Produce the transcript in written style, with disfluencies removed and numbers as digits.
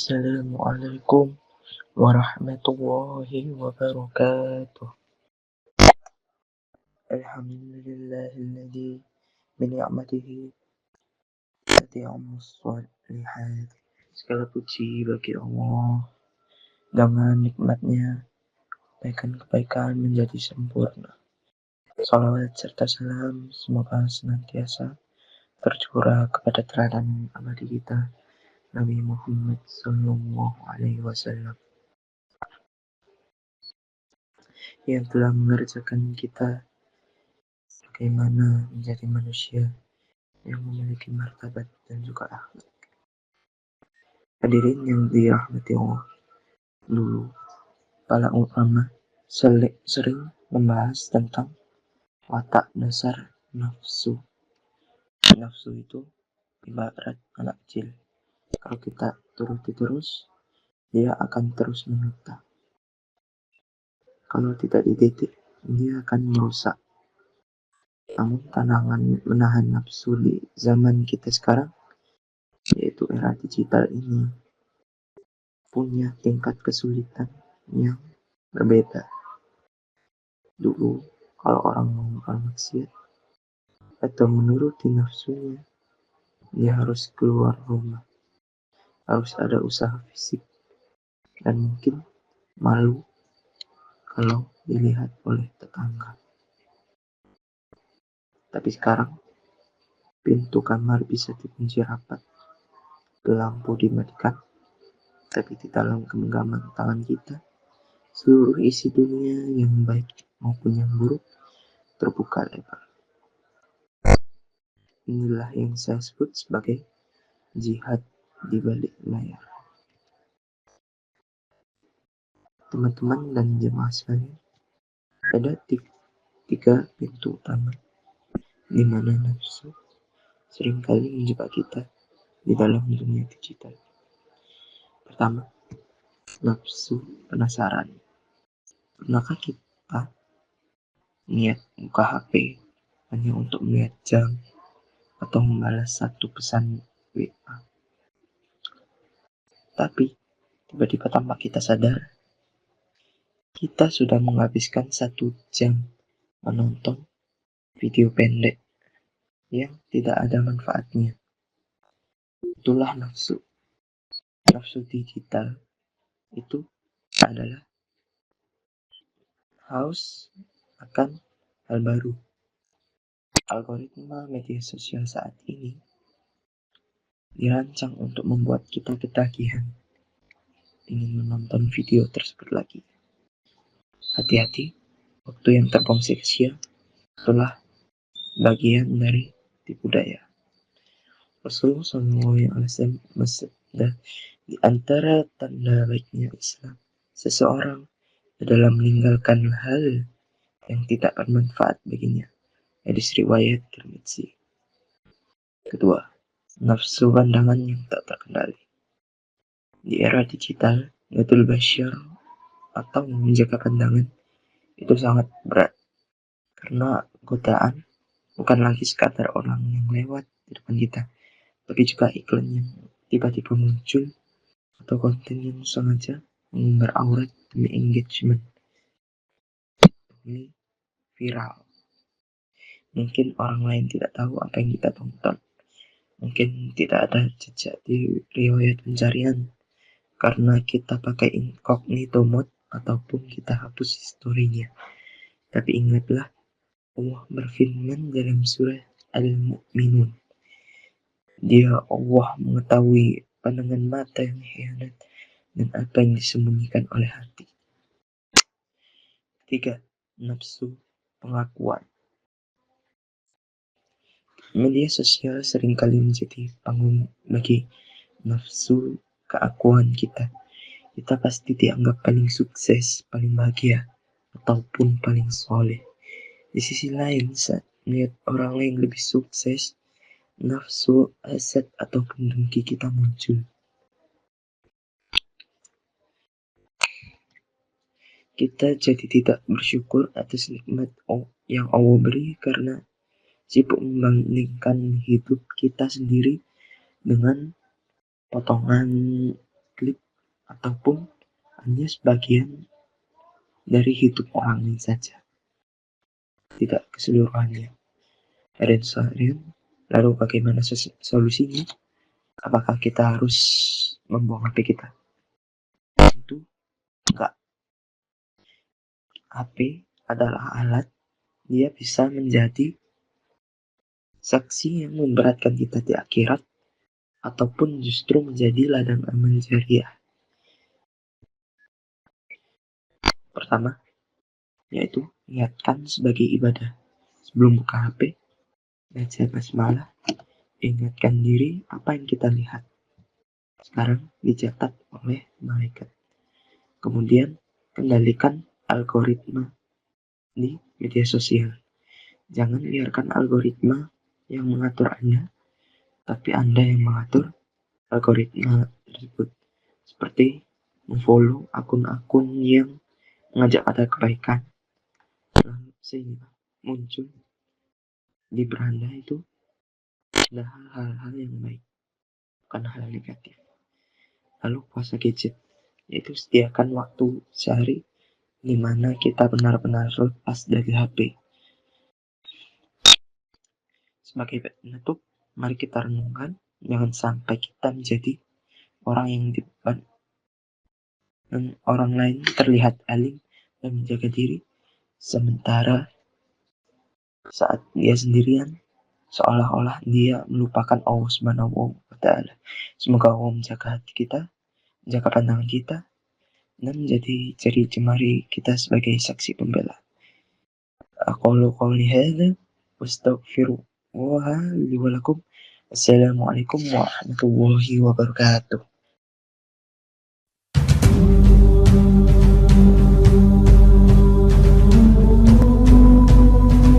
Assalamualaikum warahmatullahi wabarakatuh. Alhamdulillahilladzi bini'matihi tatimmus shalihat. Segala puji bagi Allah, dengan nikmatnya kebaikan-kebaikan menjadi sempurna. Salawat serta salam semoga senantiasa tercurah kepada teladan abadi kita, Nabi Muhammad Sallallahu Alaihi Wasallam, yang telah mengerjakan kita bagaimana menjadi manusia yang memiliki martabat dan juga akhlak. Hadirin yang dirahmati Allah, dulu para ulama sering membahas tentang watak dasar nafsu. Nafsu itu ibarat anak kecil. Kalau kita turuti terus, dia akan terus meminta. Kalau tidak dididik, dia akan merusak. Namun tantangan menahan nafsu di zaman kita sekarang, yaitu era digital ini, punya tingkat kesulitan yang berbeda. Dulu kalau orang mau maksiat atau menuruti nafsunya, dia harus keluar rumah, harus ada usaha fisik, dan mungkin malu kalau dilihat oleh tetangga. Tapi sekarang pintu kamar bisa dikunci rapat, lampu dimatikan, tapi di dalam genggaman tangan kita seluruh isi dunia yang baik maupun yang buruk terbuka lebar. Inilah yang saya sebut sebagai jihad di balik layar. Teman-teman dan jemaah sekalian, ada tiga pintu utama di mana nafsu seringkali menjebak kita di dalam dunia digital. Pertama, nafsu penasaran. Pernahkah kita niat buka HP hanya untuk melihat jam atau membalas satu pesan WA? Tapi tiba-tiba tanpa kita sadar, kita sudah menghabiskan 1 jam menonton video pendek yang tidak ada manfaatnya. Itulah nafsu. Nafsu digital itu adalah haus akan hal baru. Algoritma media sosial saat ini dirancang untuk membuat kita ketagihan ingin menonton video tersebut lagi. Hati-hati, waktu yang terbuang sia-sia itulah bagian dari tipu daya. Rasulullah SAW bersabda, di antara tanda baiknya Islam, seseorang adalah meninggalkan hal yang tidak bermanfaat baginya. Hadis riwayat Tirmidzi. Kedua, nafsu pandangan yang tak terkendali. Di era digital, Gadul Basyar atau menjaga pandangan itu sangat berat, karena godaan bukan lagi sekadar orang yang lewat di depan kita, tapi juga iklan yang tiba-tiba muncul atau konten yang sengaja mengumbar aurat demi engagement, demi viral. Mungkin orang lain tidak tahu apa yang kita tonton, mungkin tidak ada jejak di riwayat pencarian karena kita pakai incognito mode ataupun kita hapus historinya. Tapi ingatlah, Allah berfirman dalam surah Al-Mu'minun, Dia Allah mengetahui pandangan mata yang khianat dan apa yang disembunyikan oleh hati. Ketiga, nafsu pengakuan. Media sosial seringkali menjadi panggung bagi nafsu keakuan kita. Kita pasti dianggap paling sukses, paling bahagia, ataupun paling soleh. Di sisi lain, saat melihat orang lain lebih sukses, nafsu hasad ataupun dengki kita muncul. Kita jadi tidak bersyukur atas nikmat yang Allah beri karena sibuk membandingkan hidup kita sendiri dengan potongan klip ataupun hanya sebagian dari hidup orang lain saja, tidak keseluruhannya. Lalu bagaimana solusinya? Apakah kita harus membuang HP kita? Tentu enggak. HP adalah alat, dia bisa menjadi saksi yang memberatkan kita di akhirat, ataupun justru menjadi ladang amal jariah. Pertama, yaitu niatkan sebagai ibadah. Sebelum buka HP, baca basmalah, ingatkan diri apa yang kita lihat. Sekarang dicatat oleh malaikat. Kemudian, kendalikan algoritma di media sosial. Jangan biarkan algoritma yang mengatur Anda, tapi Anda yang mengatur algoritma tersebut. Seperti memfollow akun-akun yang mengajak pada kebaikan. Lalu sehingga muncul di beranda itu ada hal-hal yang baik, bukan hal negatif. Lalu puasa gadget, yaitu sediakan waktu sehari di mana kita benar-benar lepas dari HP. Sebagai penutup, mari kita renungkan, jangan sampai kita menjadi orang yang di depan dan orang lain terlihat alim dan menjaga diri, sementara saat dia sendirian seolah-olah dia melupakan Allah Subhanahu wa Ta'ala. Semoga Allah menjaga hati kita, menjaga pandangan kita, dan menjadi jari jemari kita sebagai saksi pembela. Aqulu qawli hadza wastaghfirullah li wa lakum. Assalamualaikum warahmatullahi wabarakatuh.